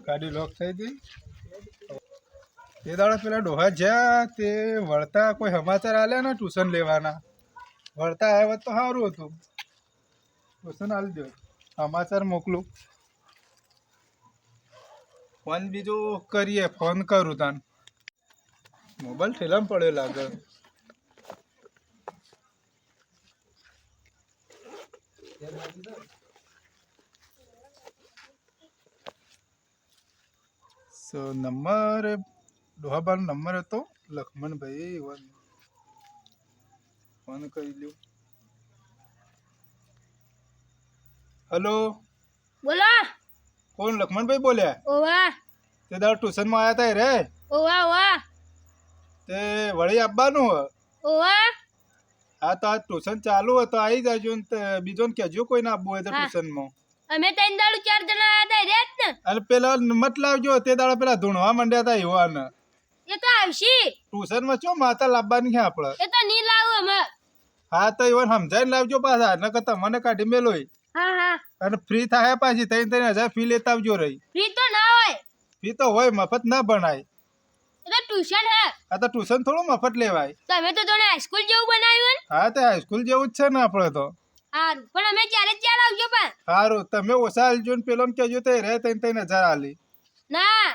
ગાડી લોક થઈ હતી તે દાડા પેલા ડોહા જ્યાં તે વળતા કોઈ સમાચાર આલ્યા ને ટ્યુશન લેવાના વળતા આવ્યા તો સારું હતું ટ્યુશન આલી દો સમાચાર મોકલું ફોન બીજો કરીએ ફોન કરું તાન મોબાઈલ ઠેલામાં પડ્યો લાગે સો નંબર ડોહાબાનો નંબર હતો લક્ષ્મણભાઈ ફોન કરી લ્યો હલો બોલો કોણ લક્ષ્મણભાઈ બોલ્યા ઓવા તે દાડ ટ્યુશનમાં આવ્યા તા રે ઓવા ઓવા તે વળી આપવાનું ઓવા હા તો આ ટ્યુશન ચાલુ હોય તો આવી જાજો ને બીજો ને કહેજો કોઈ ના આપવું હોય તો ટ્યુશનમાં અમે ત્રણ દાડું 4 જણા આવ્યા હતા રે ને અને પેલા મત લાવજો તે દાડા પેલા ધૂણવા માંડ્યા હતા યુવાને એ તો આવશી ટ્યુશનમાં ચો માતા લાવવાની છે આપણે એ તો નહીં લાવું અમે હા તો યુવાન સમજાઈને લાવજો પાછા નકર તમને કાઢી મેલો હા હા અને ફ્રી થાય પાછી 3,000 ફી લેતા આવજો રહી ફ્રી તો ના હોય ફી તો હોય મફત ના ભણાય એ તો ટ્યુશન હે આ તો ટ્યુશન થોડું મફત લેવાય તમે તો જોને હાઈસ્કૂલ જેવું બનાવ્યું ને હા તે હાઈસ્કૂલ જેવું જ છે ને આપણે તો સારું પણ અમે ચારે ચાર આવજો પણ સારું તમે ઓછા આલજો ને પેલો કહેજો તો રહે 3,000 આલી ના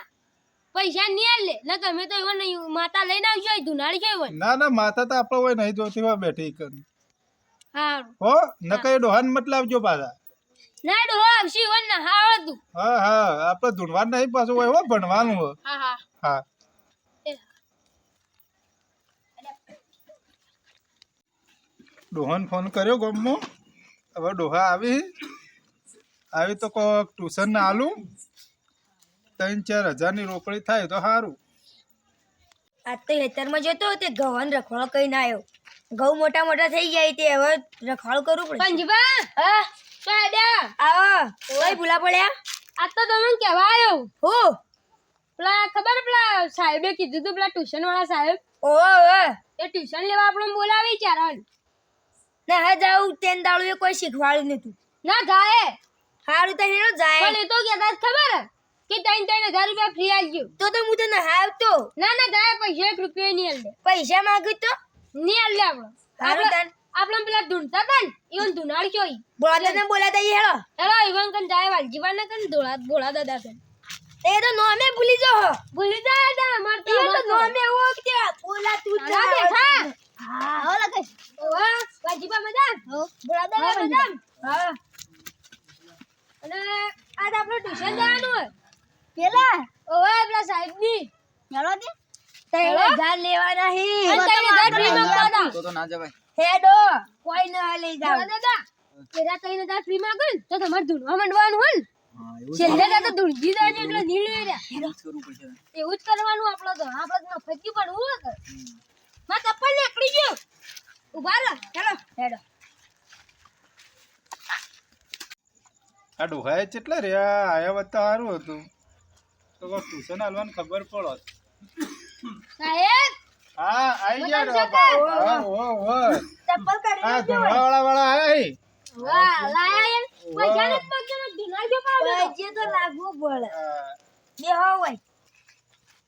પૈસા નહીં આલે ના તમે તો એવો નહીં માતા લઈને આવજો ધુનાળી છે એવો ના ના માતા તો આપણે હોય નહીં જોતી હોય બેઠી કર સારું હો નકર ડોહાન મત લાવજો પાછા ના ડોહો આવશી એવો ના હા તું હા હા આપણે ધૂણવાનું નહીં પાછું હોય હો ભણવાનું હોય હા હા હા ડોહાને ફોન કર્યો ગમો હવે ડોહા આવી તો કોક ટ્યુશન ને આલું 3-4 હજારની રોકડી થાય તો સારું આજ તો ખેતરમાં જતો તે ઘઉં રખવાળો કઈ ના આવ્યો ઘઉં મોટા મોટા થઈ ગયા તે હવે રખવાળો કરવું પડે પંજબા હા સાડા આવો કઈ ભૂલા પડ્યા આ તો તમને કહેવા આવ્યો હો પેલા ખબર પેલા સાહેબે કીધું તું પેલા ટ્યુશન વાળા સાહેબ ઓહો એ ટ્યુશન લેવા આપણને બોલાવી ચારણ ના હા જાઉં તેન દાડું એ કોઈ શીખવાડ્યું નતું ના જાય હારું તો હેરો જાય પણ એ તો કહેતા ખબર કે 3,000 રૂપિયા ફ્રી આલજો તો હું તને હાવતો ના ના જાય પૈસા 1 રૂપિયા નહીં આલે પૈસા માંગ્યું તો નહીં આલે આપણે હારું તાન આપણે પેલા ઢૂંઢતા હતા ને ઈવન ધુનાળ જોઈ બોલાતા હેલો હેલો ઈવન કન જાય વાલજીવાન ને કન ભોળા દાદા કન એ તો નોમે ભૂલી જાઓ ભૂલી જાય તા અમાર તો એ તો નોમે ઓળખતે બોલા તું ના બેઠા હા હો લગે ઓવા વાલજીબા મજા ભોળા દાદા મજા હા અને આજ આપણે ટ્યુશન જવાનું હોય પેલા ઓવા પેલા સાહેબ ની હેલો દે 3,000 લેવા નહીં 3,000 ફ્રી માંગતા હતા તો ના જવાય હેડો કોઈ ના લઈ જાવ ભોળા દાદા પેલા 3,000 ફ્રી માંગે ને તો તમારે ધૂણવા માંડવાનું હોય ને હા એવું છેલ્લે તો ધૂણજી જાય એટલે નીળ રહ્યા જ કરવું પડશે એવું જ કરવાનું આપણો તો આપણે ફેંકી પડવું હોય કે માં ચપ્પલ નીકળી ગયો ઉભા રહો હેલો હેડો આ ડોહાએ કેટલા રહ્યા આયા વત્તા સારું હતું તો કોઈ ટ્યુશન આલવાની ખબર પડો સાહેબ હા આવી ગયા બધા ડોહા હા હો હો ચપ્પલ કાઢી આ ધૂણવા વાળા આયા હી વાહ લાયા યાર પૈસા ને પગને ધીના જો પાવડો પૈસે તો લાગવું પડે હા. બે હોય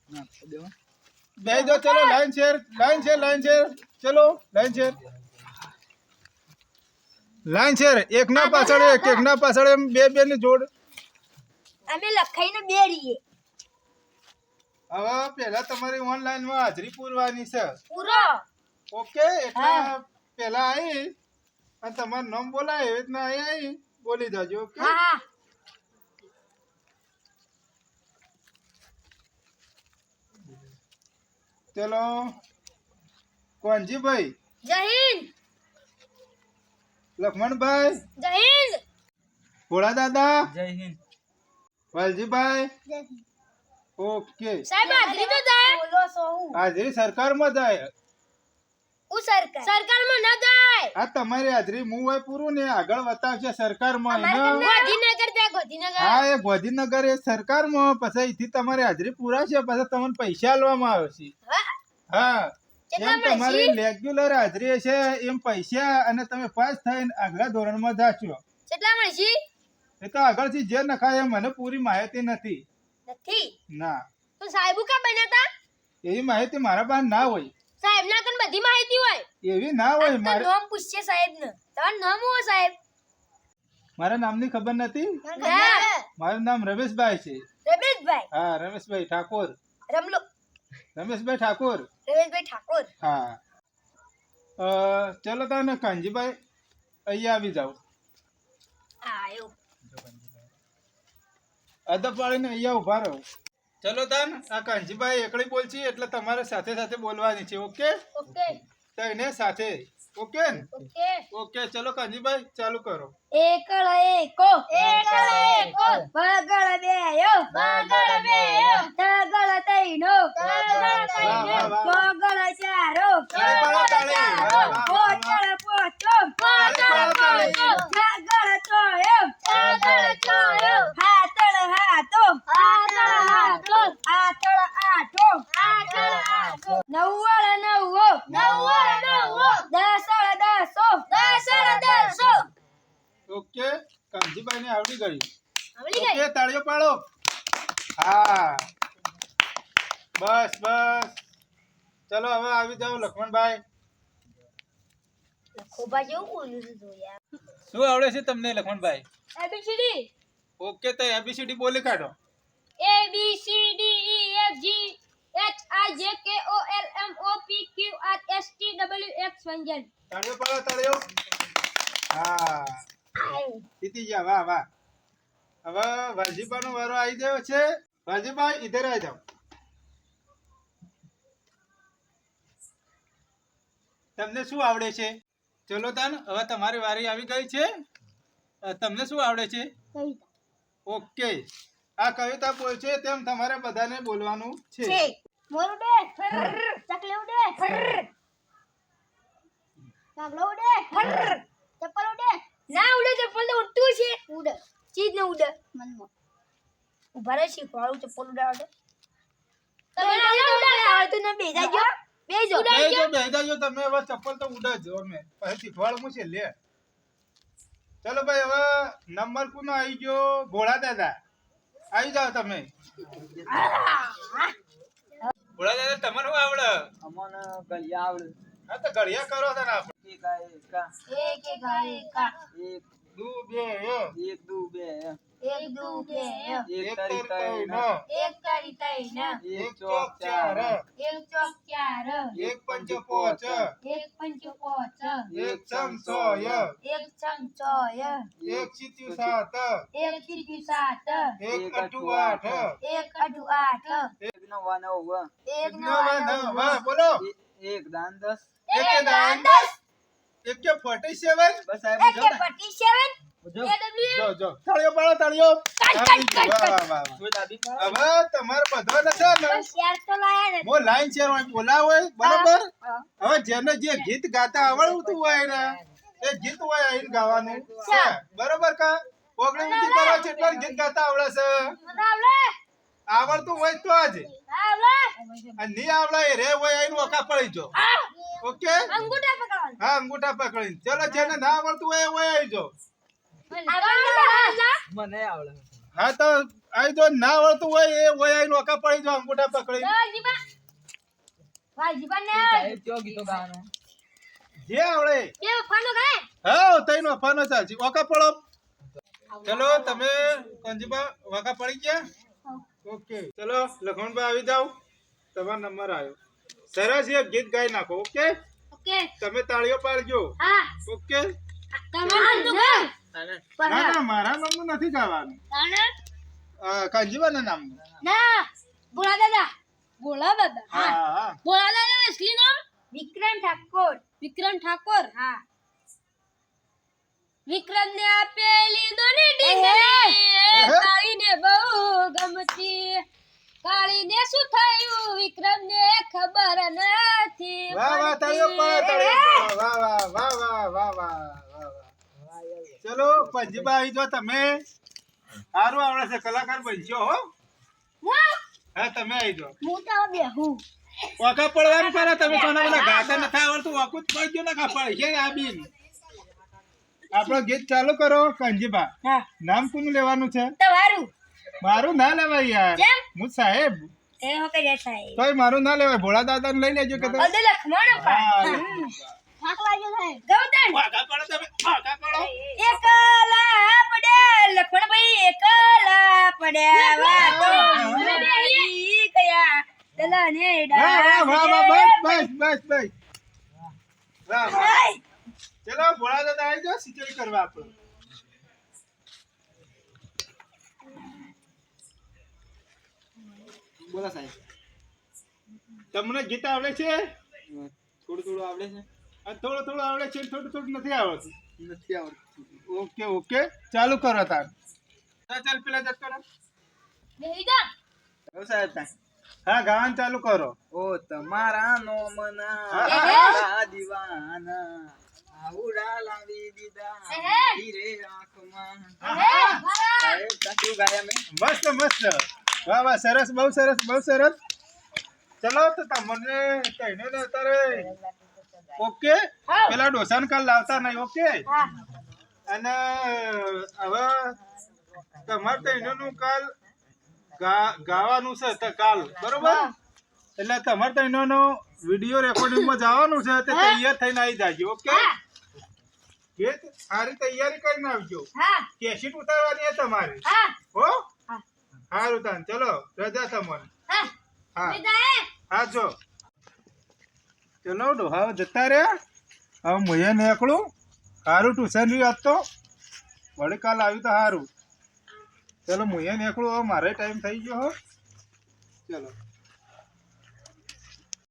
ના તો દેવા બે દો ચલો લાઈન શેર ચલો લાઈન શેર એક ના પાછળ એમ બે ની જોડ અમે લખાઈને બે રહીએ હવે પેલા તમારી ઓનલાઈન માં હાજરી પૂરવાની છે પૂરો ઓકે એટલે પેલા આવી અને તમારું નામ બોલાય એવી રીતના આવી બોલી જાજો ઓકે હા હા ચલો કોણજીભાઈ જય હિન્દ લક્ષ્મણભાઈ જય હિન્દ ભોળા દાદા જય હિન્દ વાલજીભાઈ ઓકે સાહેબ હાજરી તો જાય બોલો સોહુ હાજરી સરકારમાં જાય હું સરકાર સરકારમાં ન જાય આ તમારી હાજરી હું હોય પૂરું ને આગળ બતાવશે સરકારમાં ગાંધીનગર જાય ગાંધીનગર હા એ ગાંધીનગર એ સરકારમાં પછી અહીંથી તમારી હાજરી પૂરાશે પછી તમને પૈસા આલવામાં આવશે હા એમ તમારી રેગ્યુલર હાજરી હશે એમ પૈસા અને તમે પાસ થઈને આગલા ધોરણમાં જાશો કેટલા મળશે એ તો આગળથી જે નખાય એ મને પૂરી માહિતી નથી નથી ના તો સાહેબુ કા બન્યા તા એવી માહિતી મારા પાસે ના હોય. સાહેબ ના કન બધી માહિતી હોય એવી ના હોય. તો નામ પૂછશે સાહેબ ને તમારું નામ હું સાહેબ મારા નામની ખબર નથી. ના મારું નામ રમેશભાઈ છે. રમેશભાઈ હા, રમેશભાઈ ઠાકોર. રમલો રમેશભાઈ ઠાકોર. રમેશભાઈ ઠાકોર હા. ચલો તાને કાનજીભાઈ અહીંયા આવી જાઓ. આયો અદબ પાડીને અહીંયા ઉભા રહો. ચલો તાન આ કાનજીભાઈ એકલી બોલછી એટલે તમારે સાથે સાથે બોલવાની છે. ઓકે? ઓકે તને સાથે. ઓકે ને? ઓકે ઓકે, ચલો કાનજીભાઈ ચાલુ કરો. એકળ એકો એકળ એકો બગળ બેયો બગળ બેયો તગળ તૈનો તગળ તૈનો ચોગળ ચારો તાળી પાડો, તાળી. વાહ, વાહ, વાહ, વાહ. પોચળ પોચો પોચળ પોચો તગળ ચોયો તગળ ચોયો હાતળ હાતો આતળ હાતો આતળ આઠો આતળ આતો નવ્વળ નવ્વો નવ્વો નવ્વો દસળ દસો દસળ દસો ઓકે, કાનજીભાઈને આવડી ગયું. આવડી ગઈ ઓકે, તાળીઓ પાડો. હા, બસ બસ. ચલો હવે આવી જાઓ લક્ષ્મણભાઈ. ખોબા જેવું બોલ્યું છે તો યાર શું આવડે છે તમને લક્ષ્મણભાઈ? એબીસીડી ઓકે, તો એબીસીડી બોલી કાઢો. A B C D E F G H I J K O L M O P Q R S T W X Y Z તાળીઓ પાડો, તાળીઓ. હા, જીતી ગયા. વાહ વાહ. હવે વાલજીભાઈનો વારો આવી ગયો છે. વાલજીભાઈ ઇધર આવી જાઓ. તમને શું આવડે છે? ચલો તાન હવે તમારી વારી આવી ગઈ છે. તમને શું આવડે છે? કવિતા ઓકે, આ કવિતા બોલ છે તેમ તમારે બધાને બોલવાનું છે. મોર ઉડે ચકલી ઉડે કાગડો ઉડે ચપ્પલ ઉડે ના ઉડે ચપ્પલ તો ઉડતું છે ઉડે ચીજ ને ઉડે મનમાં ઉભા રહે શીખવાડું ચપ્પલ ઉડાવડે તમે આવડતું ના બેજા જો બેજો બેહી તમે હવે ચપ્પલ તો ઉડાડજો. અમે પછી શીખવાડું છે. લે ચલો ભાઈ, હવે નંબર કોનો આવી ગયો? ભોળા દાદા આવી જાઓ તમે. ભોળા દાદા તમારે શું આવડે? અમને ગલિયા આવડે. હા, તો ઘડિયા કરો છો ને આપણે. એક આ એક એક એકા એક દુ બે એક દુ બે એક દુ બે એક એક તરી ત્રણ એક તારી તૈન એક ચોક ચાર એક ચોક ચાર એક પંચ પોચ એક પંચ પોચ એક ચમચો એક ચમચોય એક ચીત્યું સાત એક ચીટી સાત એક અઠું આઠ એક અઢુ આઠ એક નવા નવ એક નવા નવા બોલો. એક દાન 10 એક દાન 10 એક કે 47. બસ આ એક બધો પટ્ટી સેવન બધો જો જો તાળીઓ પાડો, તાળીઓ. વાહ, વાહ, વાહ. કોઈ દાદી હવે તમારે બધો છે ને શેર તો લાયા ને મો લાઈન શેર હોય બોલા હોય બરાબર. હવે જેને જે ગીત ગાતા આવડતું હોય ને એ ગીત હોય અહીં ગાવાનું છે. બરોબર કા? ઓગણી ઊંચી કરો છો એટલે ગીત ગાતા આવડે છે. મને આવડે આવડતું હોય તો જ. આવડે અને નહીં આવડે એ રે હોય અહીં ઓકા પડી જો. ઓકે, અંગૂઠા પકડવાનું હા, અંગૂઠા પકડીને. ચલો, જેને ના આવડતું હોય એ હોય આવી જો. મને આવડે. હા, તો આવી જો. ના આવડતું હોય એ હોય અહીં ઓકા પડી જો અંગૂઠા પકડી. સાહેબ કયો ગીતો ગાવાનો જે આવડે બે ફાનો ગાય હા તઈનો ફાનો ચાલશે. ઓકા પડો. ચલો તમે કંજીબા વાકા પડી ગયા. ઓકે, ચલો લખમણભાઈ આવી જાઓ. તમારો નંબર આવ્યો. સરસ એક ગીત ગાઈ નાખો. ઓકે, ઓકે તમે તાળીઓ પાડજો. હા ઓકે. તમારું નામ ના ના, મારા નામનું નથી ગાવાનું. તાણે કંજીબાના નામનું. ના ભોળા દાદા હા હા. ભોળા દાદા અસલી નામ વિક્રમ ઠાકોર વિક્રમ ઠાકોર હા વિક્રમ ને આપેલી દોની ડીંગલી કાળી ને બહુ ગમતી કાળી ને શું થયું વિક્રમ ને ખબર નથી વાહ વાહ, તાળીઓ પાડો, તાળીઓ પાડો. વાહ વાહ વાહ વાહ વાહ વાહ વાહ વાહ. ચલો પંજીબા આવી જાઓ તમે. સારું આવડે છે, કલાકાર બનશો હો. હા, તમે આવી જાઓ. હું તો બેહું વાકા પડવાનું કરે. તમે કોના બધા ગાતા નથી આવડતું વાકું જ પડજો ને કા પડે છે આ બીન. આપણો ગીત ચાલુ કરો કંજીબા. હા નામ કોનું લેવાનું છે? તમારું મારું ના લેવાય યાર કેમ? હું સાહેબ એ હો કે રે સાહેબ તોય મારું ના લેવાય ભોળા દાદાને લઈ લેજો કે તમે અદે લખમણ થાક લાગ્યો સાહેબ ગૌતમ વાઘા પડો તમે વાઘા પડો એકલા પડ્યા લખમણ ભાઈ એકલા પડ્યા વાતો મારી કયા દલાને વાહ વાહ વાહ વાહ બસ બસ બસ બસ વાહ વાહ ચલો ભોળા દાદા આવી જાઓ સિંચાઈ કરવા આપણે બોલો સાહેબ તમને ગીત આવડે છે થોડું થોડું આવડે છે આ થોડું થોડું આવડે છે થોડું થોડું નથી આવડતું નથી આવડતું ઓકે ઓકે ચાલુ કરો તાર ચાલ પેલા જતો રહો બેહી જા હવે સાહેબ કાંઈ હા ગાવાનું ચાલુ કરો ઓ તમારા નો મના હા, મારા દીવાના આવડા લાવી દીધા એહે. હીરે આંખમાં હા, સાહેબ શું ગાયા મેં મસ્ત મસ્ત વાહ વાહ સરસ બહુ સરસ ચલો તો તમને કહીને ને અત્યારે ઓકે પેલા ડોસાને કાલ લાવતા નહીં ઓકે અને હવે તમારે તઈનું કાલ ગાવાનું છે તો કાલ બરોબર એટલે તમારે તઈનો વિડીયો રેકોર્ડિંગમાં જવાનું છે તે તૈયાર થઈને આવી જાજો ઓકે એ સારી તૈયારી કરીને આવજો હા કેસેટ ઉતારવાની છે તમારે હા હો સારું તાન ચલો રજા તમને હા હા વિદાય હા જો ચલો ડોહાઓ જતા રહ્યા હવે મુએ નીકળું સારું ટ્યુશન રહ્યું આજ તો વળી કાલ આવ્યું તો સારું ચલો મુએ નીકળું હવે મારે ટાઈમ થઈ ગયો હો ચલો